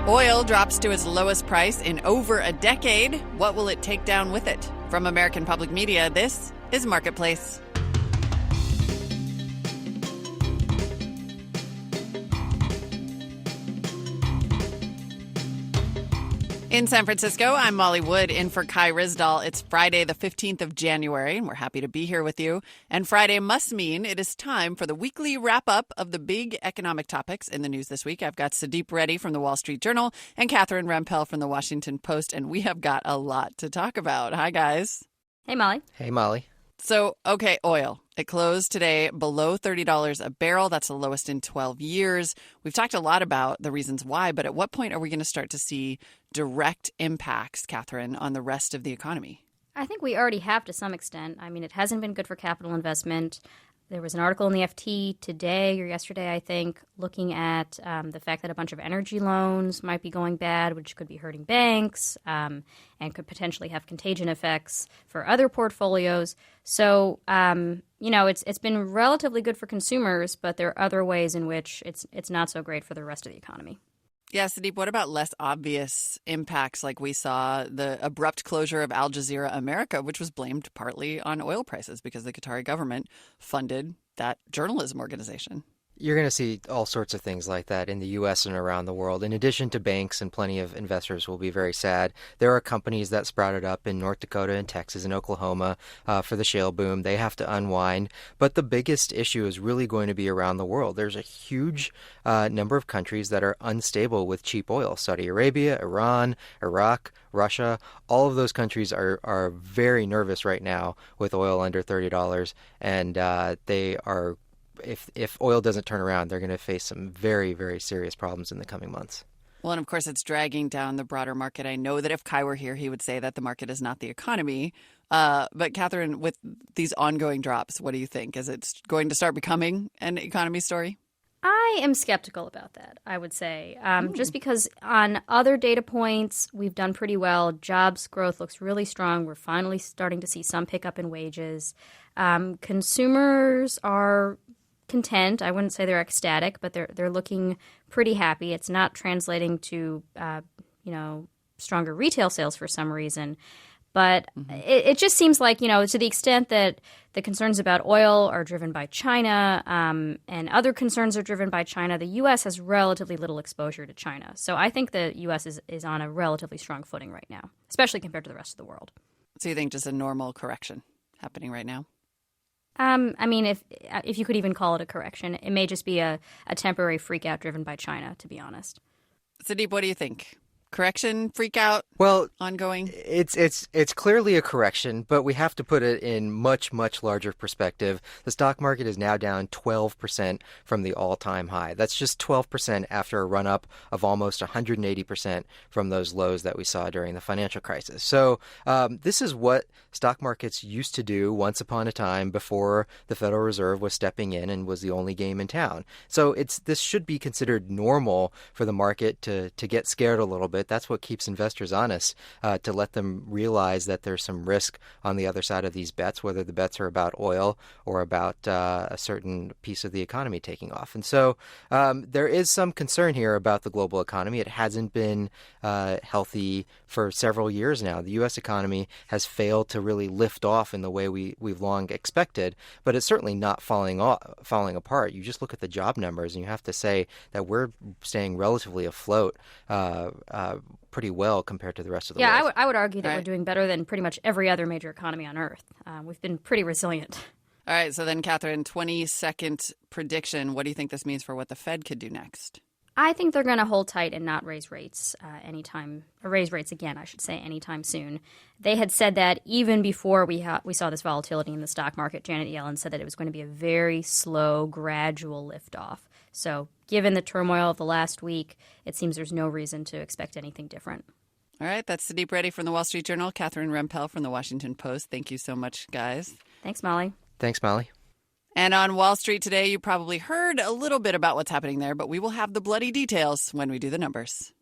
Oil drops to its lowest price in over a decade. What will it take down with it? From American Public Media, this is Marketplace. In San Francisco, I'm Molly Wood in for Kai Rizdal. It's Friday, the 15th of January, and we're happy to be here with you. And Friday must mean it is time for the weekly wrap-up of the big economic topics in the news this week. I've got Sudeep Reddy from the Wall Street Journal and Catherine Rampell from the Washington Post, and we have got a lot to talk about. Hi, guys. Hey, Molly. Hey, Molly. So, okay, oil. It closed today below $30 a barrel. That's the lowest in 12 years. We've talked a lot about the reasons why, but at what point are we going to start to see direct impacts, Catherine, on the rest of the economy? I think we already have to some extent. I mean, it hasn't been good for capital investment. There was an article in the FT today or yesterday, I think, looking at the fact that a bunch of energy loans might be going bad, which could be hurting banks and could potentially have contagion effects for other portfolios. So, it's been relatively good for consumers, but there are other ways in which it's not so great for the rest of the economy. Yeah, Sudeep, what about less obvious impacts like we saw the abrupt closure of Al Jazeera America, which was blamed partly on oil prices because the Qatari government funded that journalism organization? You're going to see all sorts of things like that in the U.S. and around the world. In addition to banks, and plenty of investors will be very sad, there are companies that sprouted up in North Dakota and Texas and Oklahoma for the shale boom. They have to unwind. But the biggest issue is really going to be around the world. There's a huge number of countries that are unstable with cheap oil. Saudi Arabia, Iran, Iraq, Russia, all of those countries are very nervous right now with oil under $30, and they are if oil doesn't turn around, they're going to face some very, very serious problems in the coming months. Well, and of course, it's dragging down the broader market. I know that if Kai were here, he would say that the market is not the economy. But Catherine, with these ongoing drops, what do you think? Is it going to start becoming an economy story? I am skeptical about that, I would say, just because on other data points, we've done pretty well. Jobs growth looks really strong. We're finally starting to see some pickup in wages. Consumers are content. I wouldn't say they're ecstatic, but they're looking pretty happy. It's not translating to stronger retail sales for some reason. But it just seems like, to the extent that the concerns about oil are driven by China and other concerns are driven by China, the U.S. has relatively little exposure to China. So I think the U.S. is on a relatively strong footing right now, especially compared to the rest of the world. So you think just a normal correction happening right now? If you could even call it a correction, it may just be a temporary freak out driven by China, to be honest. Sudeep, what do you think? Correction, freak out, ongoing? It's clearly a correction, but we have to put it in much, much larger perspective. The stock market is now down 12% from the all-time high. That's just 12% after a run-up of almost 180% from those lows that we saw during the financial crisis. So this is what stock markets used to do once upon a time before the Federal Reserve was stepping in and was the only game in town. So this should be considered normal for the market to get scared a little bit. That's what keeps investors honest, to let them realize that there's some risk on the other side of these bets, whether the bets are about oil or about a certain piece of the economy taking off. And so there is some concern here about the global economy. It hasn't been healthy for several years now. The U.S. economy has failed to really lift off in the way we've long expected, but it's certainly not falling apart. You just look at the job numbers and you have to say that we're staying relatively afloat pretty well compared to the rest of the world. Yeah, I would argue that we're doing better than pretty much every other major economy on Earth. We've been pretty resilient. All right, so then, Catherine, 20-second prediction. What do you think this means for what the Fed could do next? I think they're going to hold tight and not raise rates raise rates again, I should say, anytime soon. They had said that even before we saw this volatility in the stock market. Janet Yellen said that it was going to be a very slow, gradual liftoff. So given the turmoil of the last week, it seems there's no reason to expect anything different. All right, that's Sudeep Reddy from the Wall Street Journal, Catherine Rampell from the Washington Post. Thank you so much, guys. Thanks, Molly. Thanks, Molly. And on Wall Street today, you probably heard a little bit about what's happening there, but we will have the bloody details when we do the numbers.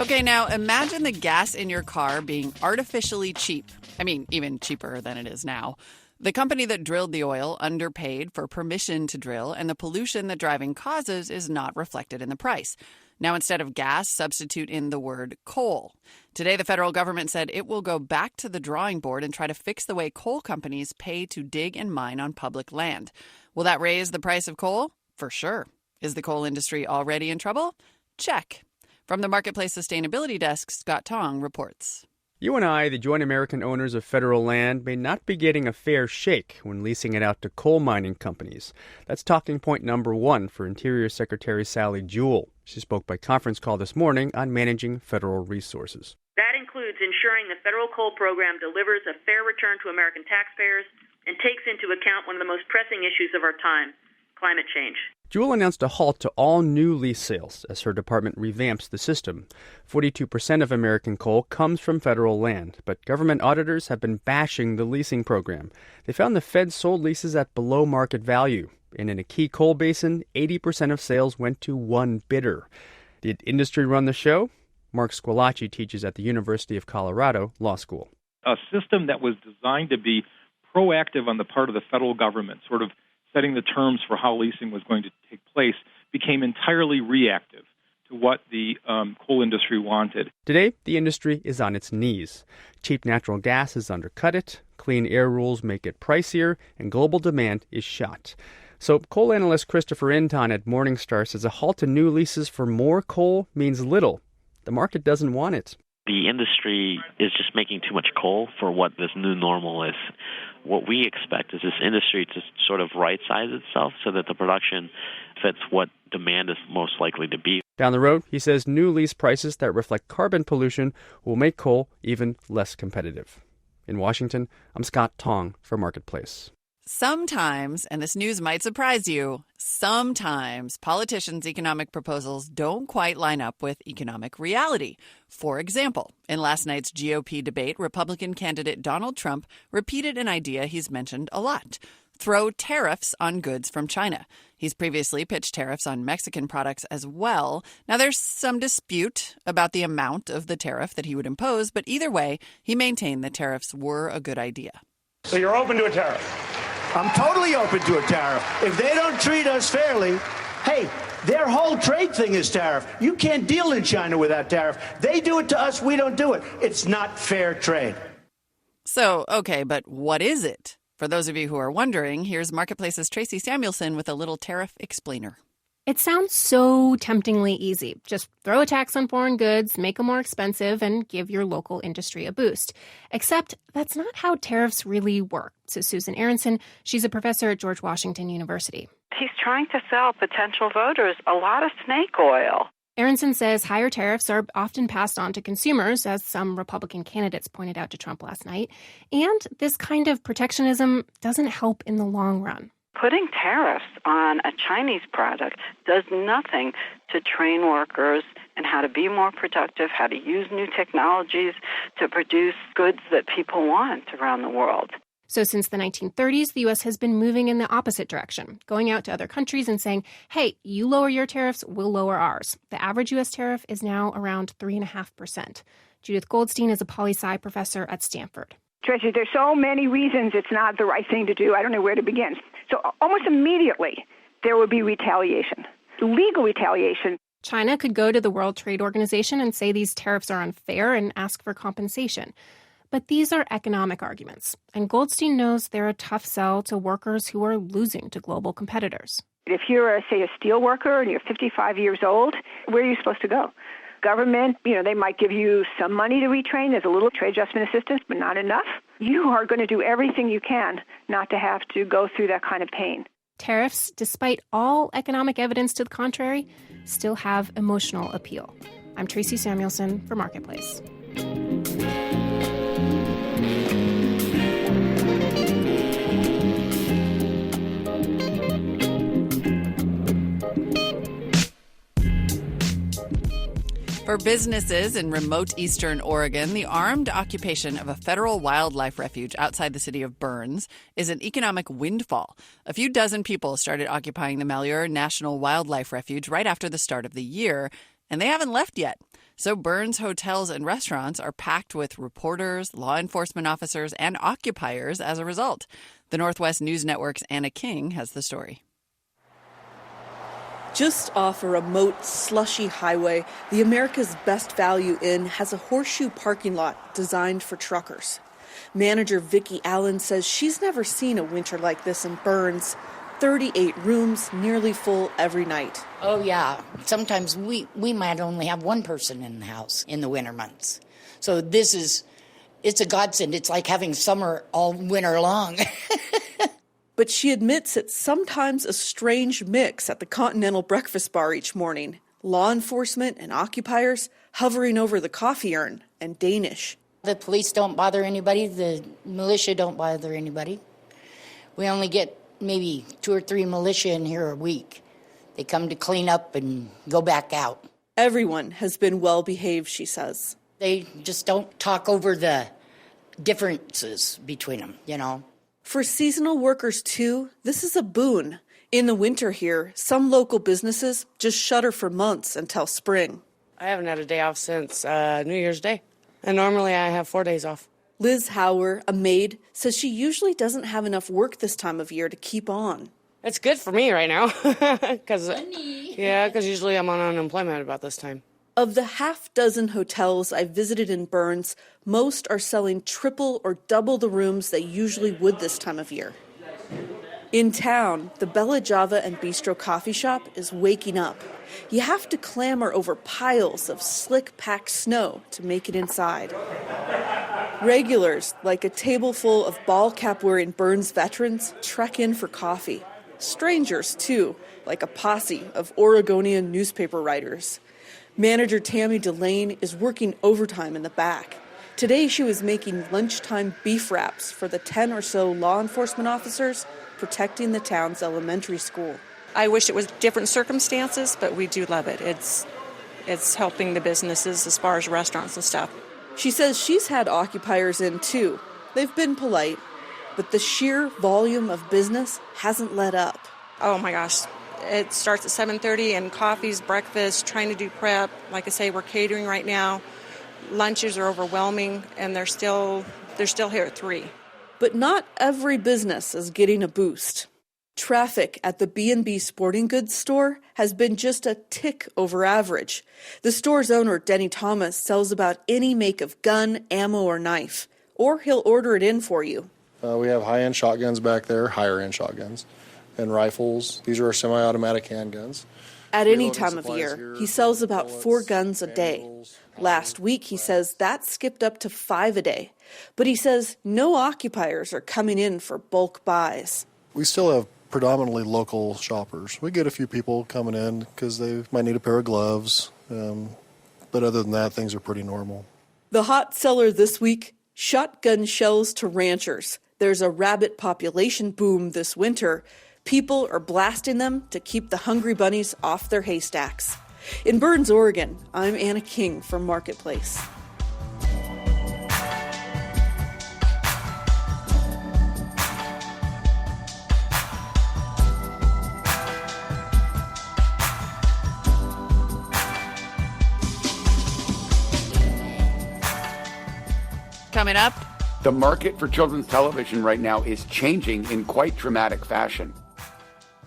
Okay, now imagine the gas in your car being artificially cheap. I mean, even cheaper than it is now. The company that drilled the oil underpaid for permission to drill, and the pollution that driving causes is not reflected in the price. Now, instead of gas, substitute in the word coal. Today, the federal government said it will go back to the drawing board and try to fix the way coal companies pay to dig and mine on public land. Will that raise the price of coal? For sure. Is the coal industry already in trouble? Check. From the Marketplace Sustainability Desk, Scott Tong reports. You and I, the joint American owners of federal land, may not be getting a fair shake when leasing it out to coal mining companies. That's talking point number one for Interior Secretary Sally Jewell. She spoke by conference call this morning on managing federal resources. That includes ensuring the federal coal program delivers a fair return to American taxpayers and takes into account one of the most pressing issues of our time, climate change. Jewell announced a halt to all new lease sales as her department revamps the system. 42% of American coal comes from federal land, but government auditors have been bashing the leasing program. They found the Fed sold leases at below market value, and in a key coal basin, 80% of sales went to one bidder. Did industry run the show? Mark Squillace teaches at the University of Colorado Law School. A system that was designed to be proactive on the part of the federal government, sort of setting the terms for how leasing was going to take place, became entirely reactive to what the coal industry wanted. Today, the industry is on its knees. Cheap natural gas has undercut it, clean air rules make it pricier, and global demand is shot. So coal analyst Christopher Inton at Morningstar says a halt to new leases for more coal means little. The market doesn't want it. The industry is just making too much coal for what this new normal is. What we expect is this industry to sort of right-size itself so that the production fits what demand is most likely to be. Down the road, he says new lease prices that reflect carbon pollution will make coal even less competitive. In Washington, I'm Scott Tong for Marketplace. Sometimes, and this news might surprise you, sometimes politicians' economic proposals don't quite line up with economic reality. For example, in last night's GOP debate, Republican candidate Donald Trump repeated an idea he's mentioned a lot: throw tariffs on goods from China. He's previously pitched tariffs on Mexican products as well. Now, there's some dispute about the amount of the tariff that he would impose, but either way, he maintained that tariffs were a good idea. So you're open to a tariff? I'm totally open to a tariff. If they don't treat us fairly, hey, their whole trade thing is tariff. You can't deal in China without tariff. They do it to us, we don't do it. It's not fair trade. So, okay, but what is it? For those of you who are wondering, here's Marketplace's Tracy Samuelson with a little tariff explainer. It sounds so temptingly easy. Just throw a tax on foreign goods, make them more expensive, and give your local industry a boost. Except that's not how tariffs really work, says Susan Aronson. She's a professor at George Washington University. He's trying to sell potential voters a lot of snake oil. Aronson says higher tariffs are often passed on to consumers, as some Republican candidates pointed out to Trump last night. And this kind of protectionism doesn't help in the long run. Putting tariffs on a Chinese product does nothing to train workers in how to be more productive, how to use new technologies to produce goods that people want around the world. So since the 1930s, the U.S. has been moving in the opposite direction, going out to other countries and saying, hey, you lower your tariffs, we'll lower ours. The average U.S. tariff is now around 3.5%. Judith Goldstein is a poli-sci professor at Stanford. Tracy, there's so many reasons it's not the right thing to do. I don't know where to begin. So almost immediately, there would be retaliation, legal retaliation. China could go to the World Trade Organization and say these tariffs are unfair and ask for compensation. But these are economic arguments, and Goldstein knows they're a tough sell to workers who are losing to global competitors. If you're, say, a steel worker and you're 55 years old, where are you supposed to go? Government, they might give you some money to retrain. There's a little trade adjustment assistance, but not enough. You are going to do everything you can not to have to go through that kind of pain. Tariffs, despite all economic evidence to the contrary, still have emotional appeal. I'm Tracy Samuelson for Marketplace. For businesses in remote eastern Oregon, the armed occupation of a federal wildlife refuge outside the city of Burns is an economic windfall. A few dozen people started occupying the Malheur National Wildlife Refuge right after the start of the year, and they haven't left yet. So Burns hotels and restaurants are packed with reporters, law enforcement officers, and occupiers as a result. The Northwest News Network's Anna King has the story. Just off a remote, slushy highway, the America's Best Value Inn has a horseshoe parking lot designed for truckers. Manager Vicki Allen says she's never seen a winter like this in Burns. 38 rooms, nearly full every night. Oh, yeah. Sometimes we might only have one person in the house in the winter months. So it's a godsend. It's like having summer all winter long. But she admits it's sometimes a strange mix at the Continental Breakfast Bar each morning. Law enforcement and occupiers hovering over the coffee urn, and Danish. The police don't bother anybody. The militia don't bother anybody. We only get maybe 2 or 3 militia in here a week. They come to clean up and go back out. Everyone has been well behaved, she says. They just don't talk over the differences between them, you know. For seasonal workers, too, this is a boon. In the winter here, some local businesses just shutter for months until spring. I haven't had a day off since New Year's Day, and normally I have 4 days off. Liz Hauer, a maid, says she usually doesn't have enough work this time of year to keep on. It's good for me right now, because usually I'm on unemployment about this time. Of the half dozen hotels I visited in Burns, most are selling triple or double the rooms they usually would this time of year. In town, the Bella Java and Bistro coffee shop is waking up. You have to clamber over piles of slick-packed snow to make it inside. Regulars, like a table full of ball-cap-wearing Burns veterans, trek in for coffee. Strangers, too, like a posse of Oregonian newspaper writers. Manager Tammy Delane is working overtime in the back. Today she was making lunchtime beef wraps for the 10 or so law enforcement officers protecting the town's elementary school. I wish it was different circumstances, but we do love it. It's helping the businesses as far as restaurants and stuff. She says she's had occupiers in too. They've been polite, but the sheer volume of business hasn't let up. Oh my gosh. It starts at 7:30 and coffees, breakfast, trying to do prep. Like I say, we're catering right now. Lunches are overwhelming, and they're still here at 3. But not every business is getting a boost. Traffic at the B&B Sporting Goods store has been just a tick over average. The store's owner, Denny Thomas, sells about any make of gun, ammo, or knife, or he'll order it in for you. We have high-end shotguns back there, higher-end shotguns, and rifles. These are our semi-automatic handguns. At any time of year, he sells about 4 guns a day. Last week, he says that skipped up to 5 a day. But he says no occupiers are coming in for bulk buys. We still have predominantly local shoppers. We get a few people coming in because they might need a pair of gloves. But other than that, things are pretty normal. The hot seller this week, shotgun shells to ranchers. There's a rabbit population boom this winter. People are blasting them to keep the hungry bunnies off their haystacks. In Burns, Oregon, I'm Anna King for Marketplace. Coming up, the market for children's television right now is changing in quite dramatic fashion.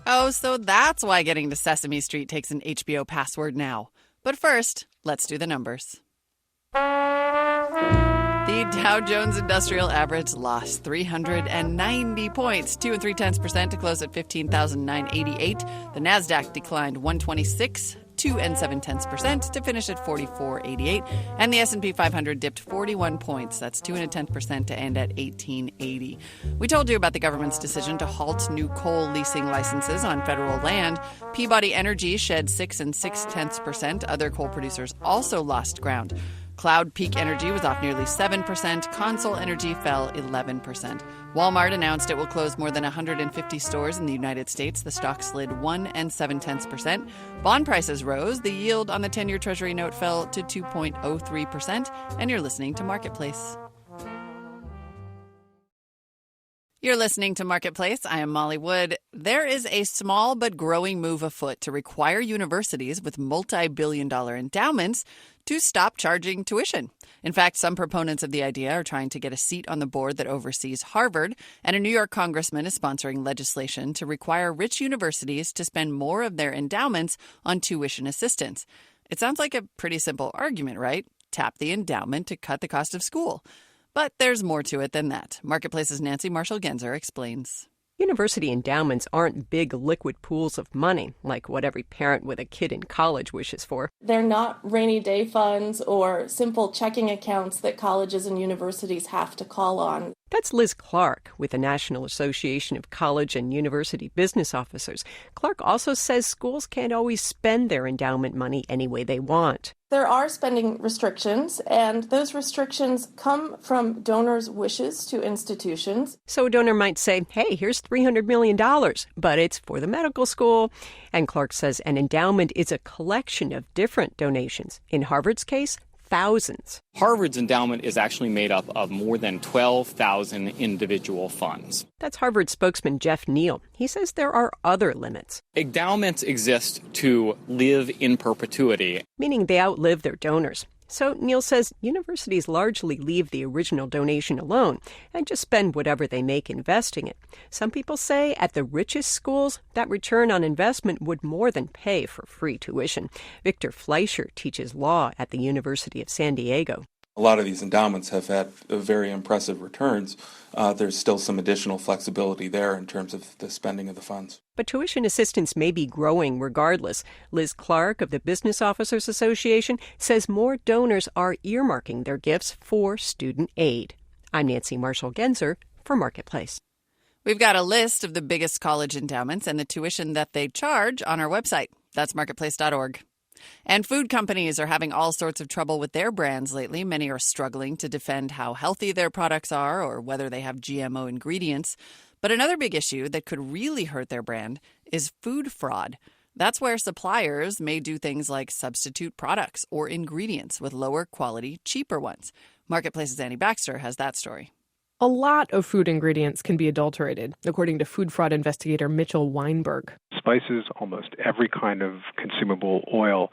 Oh, so that's why getting to Sesame Street takes an HBO password now. But first, let's do the numbers. The Dow Jones Industrial Average lost 390 points, 2 3/10% to close at 15,988. The Nasdaq declined 126, 2 7/10% to finish at 4488, and the S&P 500 dipped 41 points. That's 2 1/10% to end at 1880. We told you about the government's decision to halt new coal leasing licenses on federal land. Peabody Energy shed 6 6/10%. Other coal producers also lost ground. Cloud Peak Energy was off nearly 7%. Consol Energy fell 11%. Walmart announced it will close more than 150 stores in the United States. The stock slid 1 7/10%. Bond prices rose. The yield on the 10-year Treasury note fell to 2.03%. And you're listening to Marketplace. You're listening to Marketplace. I am Molly Wood. There is a small but growing move afoot to require universities with multi-billion-dollar endowments to stop charging tuition. In fact, some proponents of the idea are trying to get a seat on the board that oversees Harvard, and a New York congressman is sponsoring legislation to require rich universities to spend more of their endowments on tuition assistance. It sounds like a pretty simple argument, right? Tap the endowment to cut the cost of school. But there's more to it than that. Marketplace's Nancy Marshall-Genzer explains. University endowments aren't big liquid pools of money, like what every parent with a kid in college wishes for. They're not rainy day funds or simple checking accounts that colleges and universities have to call on. That's Liz Clark with the National Association of College and University Business Officers. Clark also says schools can't always spend their endowment money any way they want. There are spending restrictions, and those restrictions come from donors' wishes to institutions. So a donor might say, hey, here's $300 million, but it's for the medical school. And Clark says an endowment is a collection of different donations. In Harvard's case, thousands. Harvard's endowment is actually made up of more than 12,000 individual funds. That's Harvard spokesman Jeff Neal. He says there are other limits. Endowments exist to live in perpetuity, meaning they outlive their donors. So Neal says universities largely leave the original donation alone and just spend whatever they make investing it. Some people say at the richest schools, that return on investment would more than pay for free tuition. Victor Fleischer teaches law at the University of San Diego. A lot of these endowments have had very impressive returns. There's still some additional flexibility there in terms of the spending of the funds. But tuition assistance may be growing regardless. Liz Clark of the Business Officers Association says more donors are earmarking their gifts for student aid. I'm Nancy Marshall-Genzer for Marketplace. We've got a list of the biggest college endowments and the tuition that they charge on our website. That's marketplace.org. And food companies are having all sorts of trouble with their brands lately. Many are struggling to defend how healthy their products are or whether they have GMO ingredients. But another big issue that could really hurt their brand is food fraud. That's where suppliers may do things like substitute products or ingredients with lower quality, cheaper ones. Marketplace's Annie Baxter has that story. A lot of food ingredients can be adulterated, according to food fraud investigator Mitchell Weinberg. Spices, almost every kind of consumable oil,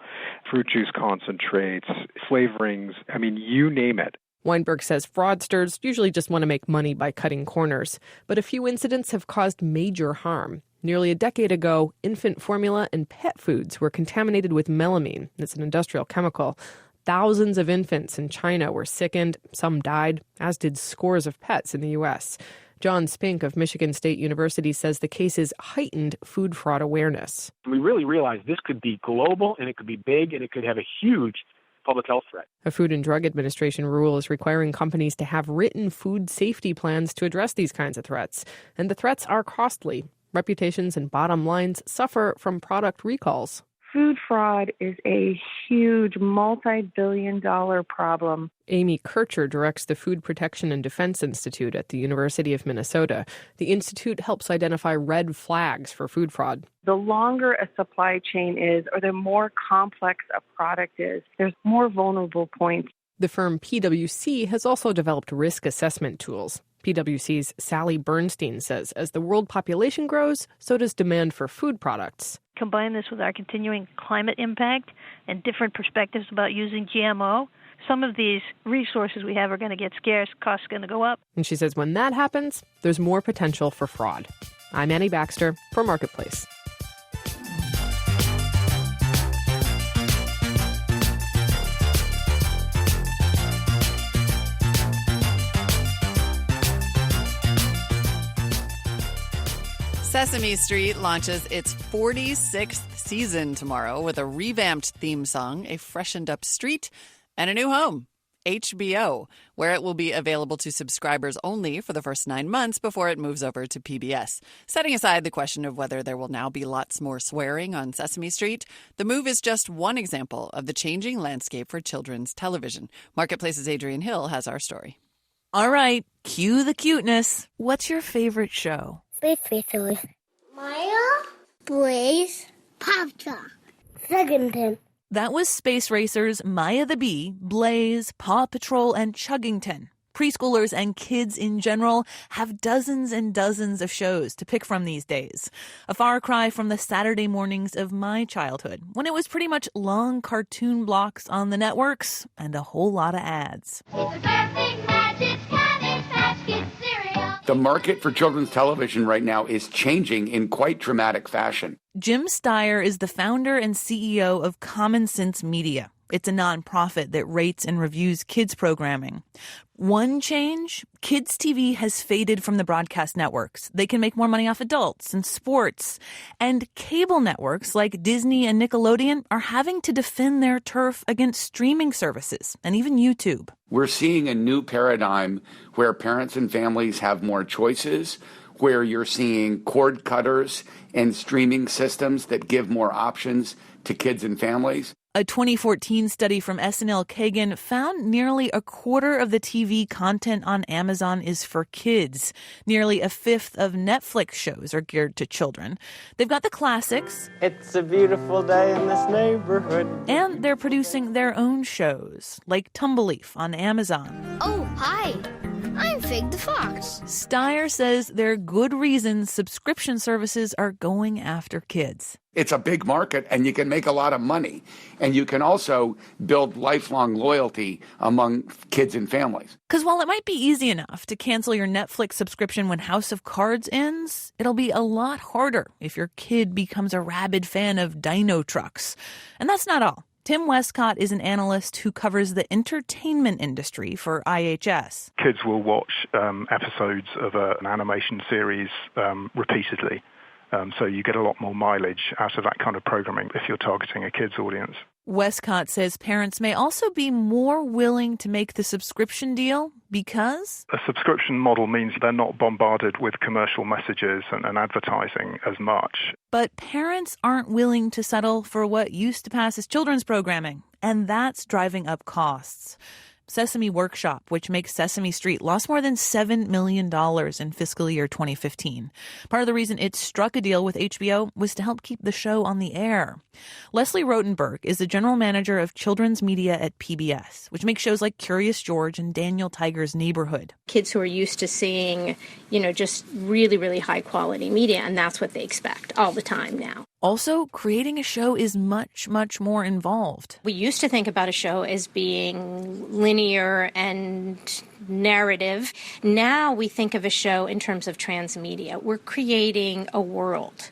fruit juice concentrates, flavorings, you name it. Weinberg says fraudsters usually just want to make money by cutting corners, but a few incidents have caused major harm. Nearly a decade ago, infant formula and pet foods were contaminated with melamine. It's an industrial chemical. Thousands of infants in China were sickened, some died, as did scores of pets in the U.S. John Spink of Michigan State University says the cases heightened food fraud awareness. We really realized this could be global, and it could be big, and it could have a huge public health threat. A Food and Drug Administration rule is requiring companies to have written food safety plans to address these kinds of threats. And the threats are costly. Reputations and bottom lines suffer from product recalls. Food fraud is a huge multi-billion-dollar problem. Amy Kircher directs the Food Protection and Defense Institute at the University of Minnesota. The institute helps identify red flags for food fraud. The longer a supply chain is, or the more complex a product is, there's more vulnerable points. The firm PwC has also developed risk assessment tools. PwC's Sally Bernstein says as the world population grows, so does demand for food products. Combine this with our continuing climate impact and different perspectives about using GMO. Some of these resources we have are going to get scarce, costs are going to go up. And she says when that happens, there's more potential for fraud. I'm Annie Baxter for Marketplace. Sesame Street launches its 46th season tomorrow with a revamped theme song, a freshened up street, and a new home, HBO, where it will be available to subscribers only for the first 9 months before it moves over to PBS. Setting aside the question of whether there will now be lots more swearing on Sesame Street, the move is just one example of the changing landscape for children's television. Marketplace's Adrienne Hill has our story. All right, cue the cuteness. What's your favorite show? Space Racers. Maya, Blaze, Pacha, Chuggington. That was Space Racers, Maya the Bee, Blaze, Paw Patrol, and Chuggington. Preschoolers and kids in general have dozens and dozens of shows to pick from these days. A far cry from the Saturday mornings of my childhood, when it was pretty much long cartoon blocks on the networks and a whole lot of ads. The market for children's television right now is changing in quite dramatic fashion. Jim Steyer is the founder and CEO of Common Sense Media. It's a nonprofit that rates and reviews kids programming. One change, kids TV has faded from the broadcast networks. They can make more money off adults and sports. And cable networks like Disney and Nickelodeon are having to defend their turf against streaming services and even YouTube. We're seeing a new paradigm where parents and families have more choices, where you're seeing cord cutters and streaming systems that give more options to kids and families. A 2014 study from SNL Kagan found nearly a quarter of the TV content on Amazon is for kids. Nearly a fifth of Netflix shows are geared to children. They've got the classics. It's a beautiful day in this neighborhood. And they're producing their own shows, like Tumbleleaf on Amazon. Oh, hi. I'm Fig the Fox. Steyer says there are good reasons subscription services are going after kids. It's a big market, and you can make a lot of money. And you can also build lifelong loyalty among kids and families. Because while it might be easy enough to cancel your Netflix subscription when House of Cards ends, it'll be a lot harder if your kid becomes a rabid fan of dino trucks. And that's not all. Tim Westcott is an analyst who covers the entertainment industry for IHS. Kids will watch episodes of an animation series repeatedly. So you get a lot more mileage out of that kind of programming if you're targeting a kid's audience. Westcott says parents may also be more willing to make the subscription deal because a subscription model means they're not bombarded with commercial messages and advertising as much. But parents aren't willing to settle for what used to pass as children's programming, and that's driving up costs. Sesame Workshop, which makes Sesame Street, lost more than $7 million in fiscal year 2015. Part of the reason it struck a deal with HBO was to help keep the show on the air. Leslie Rotenberg is the general manager of children's media at PBS, which makes shows like Curious George and Daniel Tiger's Neighborhood. Kids who are used to seeing, just really, really high quality media, and that's what they expect all the time now. Also, creating a show is much, much more involved. We used to think about a show as being linear and narrative. Now we think of a show in terms of transmedia. We're creating a world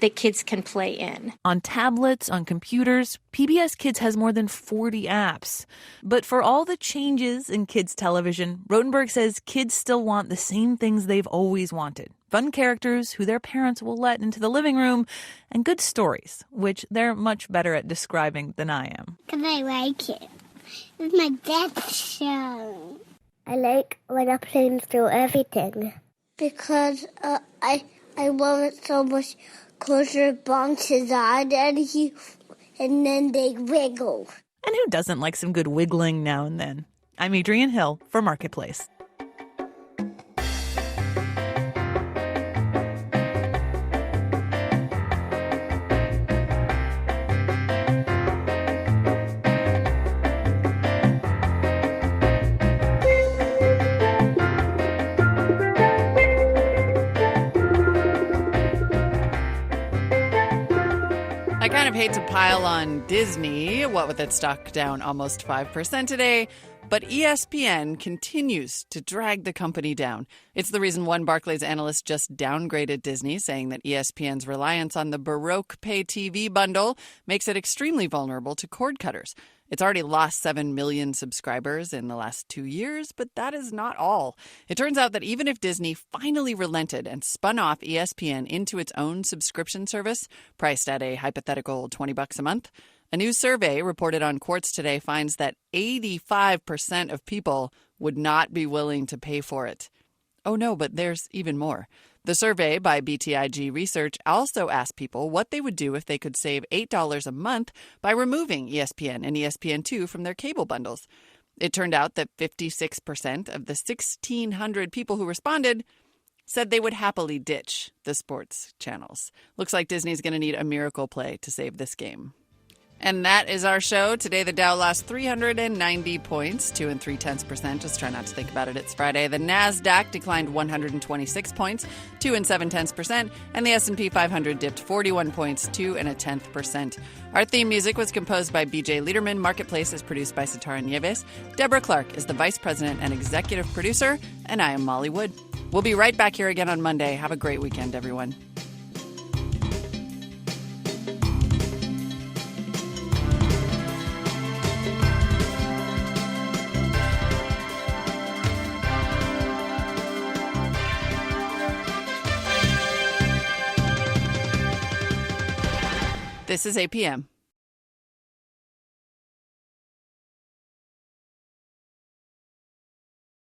that kids can play in. On tablets, on computers, PBS Kids has more than 40 apps. But for all the changes in kids' television, Rotenberg says kids still want the same things they've always wanted. Fun characters who their parents will let into the living room, and good stories, which they're much better at describing than I am. Because I like it. It's my dad's show. I like when airplanes do everything. Because I love it so much because it bounces on and then they wiggle. And who doesn't like some good wiggling now and then? I'm Adrienne Hill for Marketplace. I kind of hate to pile on Disney, what with its stock down almost 5% today, but ESPN continues to drag the company down. It's the reason one Barclays analyst just downgraded Disney, saying that ESPN's reliance on the Baroque pay TV bundle makes it extremely vulnerable to cord cutters. It's already lost 7 million subscribers in the last 2 years, but that is not all. It turns out that even if Disney finally relented and spun off ESPN into its own subscription service, priced at a hypothetical $20 a month, a new survey reported on Quartz today finds that 85% of people would not be willing to pay for it. Oh no, but there's even more. The survey by BTIG Research also asked people what they would do if they could save $8 a month by removing ESPN and ESPN2 from their cable bundles. It turned out that 56% of the 1,600 people who responded said they would happily ditch the sports channels. Looks like Disney's going to need a miracle play to save this game. And that is our show. Today, the Dow lost 390 points, 2 3/10%. Just try not to think about it. It's Friday. The NASDAQ declined 126 points, 2 7/10%. And the S&P 500 dipped 41 points, 2 1/10%. Our theme music was composed by BJ Liederman. Marketplace is produced by Satara Nieves. Deborah Clark is the vice president and executive producer. And I am Molly Wood. We'll be right back here again on Monday. Have a great weekend, everyone. This is APM.